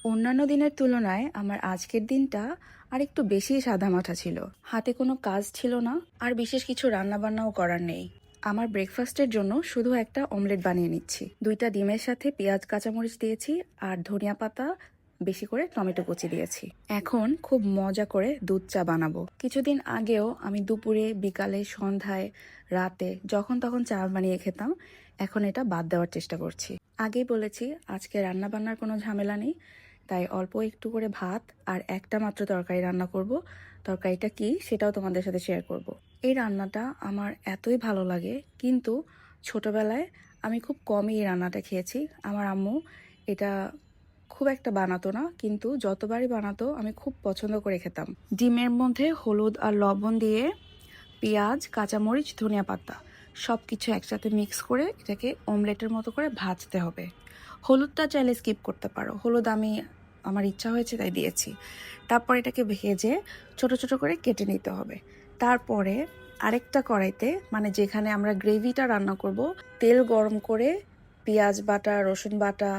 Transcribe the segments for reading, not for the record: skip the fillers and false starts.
অন্যান্য দিনের তুলনায় আমার আজকের দিনটা আর একটু বেশি সাদামাঠা ছিল। হাতে কোনো কাজ ছিল না, আর বিশেষ কিছু রান্নাবান্নাও করার নেই। আমার ব্রেকফাস্টের জন্য শুধু একটা অমলেট বানিয়ে নিচ্ছি। 2টা ডিমের সাথে পেঁয়াজ কাঁচামরিচ দিয়েছি, আর ধনিয়া পাতা বেশি করে টমেটো কুচি দিয়েছি। এখন খুব মজা করে দুধ চা বানাবো। কিছুদিন আগেও আমি দুপুরে, বিকালে, সন্ধ্যায়, রাতে যখন তখন চা বানিয়ে খেতাম। এখন এটা বাদ দেওয়ার চেষ্টা করছি। আগেই বলেছি আজকে রান্না বান্নার কোনো ঝামেলা নেই, তাই অল্প একটু করে ভাত আর একটা মাত্র তরকারি রান্না করব। তরকারিটা কি সেটাও তোমাদের সাথে শেয়ার করব। এই রান্নাটা আমার এতই ভালো লাগে, কিন্তু ছোটবেলায় আমি খুব কমই এই রান্নাটা খেয়েছি। আমার আম্মু এটা খুব একটা বানাতো না, কিন্তু যতবারই বানাতো আমি খুব পছন্দ করে খেতাম। ডিমের মধ্যে হলুদ আর লবণ দিয়ে পেঁয়াজ, কাঁচামরিচ, ধনিয়া পাতা সব কিছু একসাথে মিক্স করে এটাকে অমলেটের মতো করে ভাজতে হবে। হলুদটা চাইলে স্কিপ করতে পারো, হলুদ আমার ইচ্ছা হয়েছে তাই দিয়েছি। তারপর এটাকে ভেজে ছোট ছোট করে কেটে নিতে হবে। তারপরে আরেকটা কড়াইতে, মানে যেখানে আমরা গ্রেভিটা রান্না করব, তেল গরম করে পেঁয়াজ বাটা, রসুন বাটা,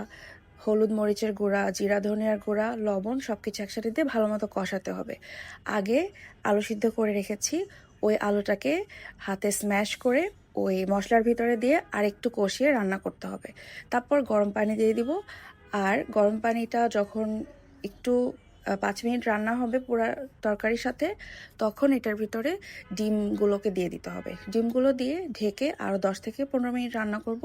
হলুদ মরিচের গুঁড়া, জিরা ধনিয়ার গুঁড়া, লবণ সব কিছু একসাথে দিয়ে ভালো মতো কষাতে হবে। আগে আলু সিদ্ধ করে রেখেছি, ওই আলুটাকে হাতে স্ম্যাশ করে ওই মশলার ভিতরে দিয়ে আর একটু কষিয়ে রান্না করতে হবে। তারপর গরম পানি দিয়ে দিব, আর গরম পানিটা যখন একটু 5 মিনিট রান্না হবে পুরো তরকারির সাথে, তখন এটার ভিতরে ডিমগুলোকে দিয়ে দিতে হবে। ডিমগুলো দিয়ে ঢেকে আরও 10 থেকে 15 মিনিট রান্না করব।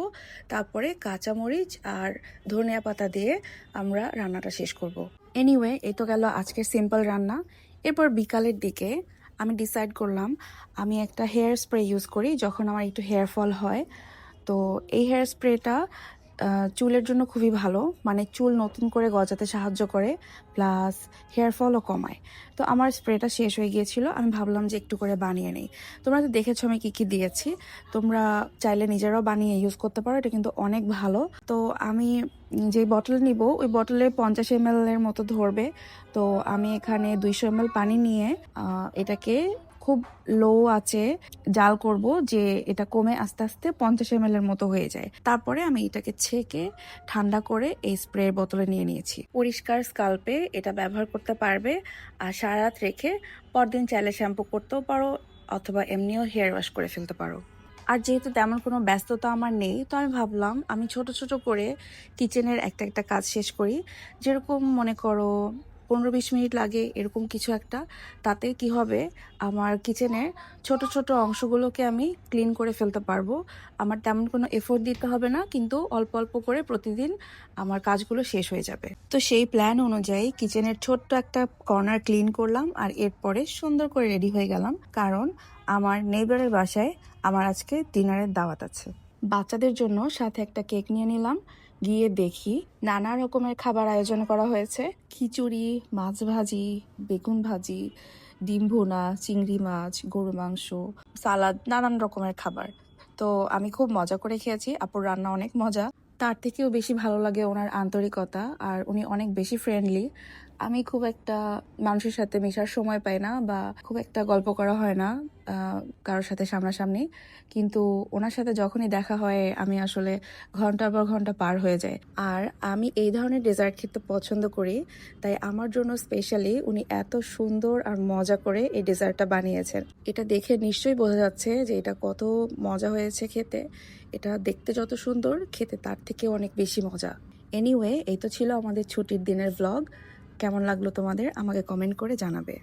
তারপরে কাঁচামরিচ আর ধনিয়া পাতা দিয়ে আমরা রান্নাটা শেষ করব। এনিওয়ে, এই তো গেল আজকের সিম্পল রান্না। এরপর বিকালের দিকে আমি ডিসাইড করলাম আমি একটা হেয়ার স্প্রে ইউজ করি যখন আমার একটু হেয়ার ফল হয়। তো এই হেয়ার স্প্রেটা চুলের জন্য খুবই ভালো, মানে চুল নতুন করে গজাতে সাহায্য করে, প্লাস হেয়ার ফলও কমায়। তো আমার স্প্রেটা শেষ হয়ে গিয়েছিল, আমি ভাবলাম যে একটু করে বানিয়ে নেই। তোমরা তো দেখেছো আমি কি কি দিয়েছি, তোমরা চাইলে নিজেরাও বানিয়ে ইউজ করতে পারো, এটা কিন্তু অনেক ভালো। তো আমি যে বটলে নিব ওই বটলে 50 ml এর মতো ধরবে। তো আমি এখানে 200 ml পানি নিয়ে এটাকে খুব লো আছে জাল করব, যে এটা কমে আস্তে আস্তে 50 ml এর মতো হয়ে যায়। তারপরে আমি এটাকে ছেঁকে ঠান্ডা করে এই স্প্রের বোতলে নিয়ে নিয়েছি। পরিষ্কার স্কাল্পে এটা ব্যবহার করতে পারবে, আর সারা রাত রেখে পরদিন চাইলে শ্যাম্পু করতেও পারো, অথবা এমনিও হেয়ার ওয়াশ করে ফেলতে পারো। আর যেহেতু তেমন কোনো ব্যস্ততা আমার নেই, তো আমি ভাবলাম আমি ছোট ছোট করে কিচেনের একটা একটা কাজ শেষ করি। যেরকম মনে করো 15-20 মিনিট লাগে এরকম কিছু একটা, তাতে কি হবে, আমার কিচেনের ছোট ছোট অংশগুলোকে আমি ক্লিন করে ফেলতে পারবো। আমার তেমন কোনো এফোর্ট দিতে হবে না, কিন্তু অল্প অল্প করে প্রতিদিন আমার কাজগুলো শেষ হয়ে যাবে। তো সেই প্ল্যান অনুযায়ী কিচেনের ছোট্ট একটা কর্নার ক্লিন করলাম, আর এরপরে সুন্দর করে রেডি হয়ে গেলাম, কারণ আমার নেইবারের বাসায় আমার আজকে ডিনারের দাওয়াত আছে। বাচ্চাদের জন্য সাথে একটা কেক নিয়ে নিলাম। গিয়ে দেখি নানা রকমের খাবার আয়োজন করা হয়েছে। খিচুড়ি, মাছ ভাজি, বেগুন ভাজি, ডিম ভুনা, চিংড়ি মাছ, গরু মাংস, সালাদ, নানান রকমের খাবার। তো আমি খুব মজা করে খেয়েছি, আপুর রান্না অনেক মজা। তার থেকেও বেশি ভালো লাগে ওনার আন্তরিকতা, আর উনি অনেক বেশি ফ্রেন্ডলি। আমি খুব একটা মানুষের সাথে মেশার সময় পাই না, বা খুব একটা গল্প করা হয় না কারোর সাথে সামনাসামনি, কিন্তু ওনার সাথে যখনই দেখা হয় আমি আসলে ঘন্টার পর ঘন্টা পার হয়ে যায়। আর আমি এই ধরনের ডেজার্ট খেতে পছন্দ করি, তাই আমার জন্য স্পেশালি উনি এত সুন্দর আর মজা করে এই ডেজার্টটা বানিয়েছেন। এটা দেখে নিশ্চয়ই বোঝা যাচ্ছে যে এটা কত মজা হয়েছে খেতে। এটা দেখতে যত সুন্দর, খেতে তার থেকে অনেক বেশি মজা। এনিওয়ে, এই তো ছিল আমাদের ছুটির দিনের ব্লগ। কেমন লাগলো তোমাদের আমাকে কমেন্ট করে জানাবে।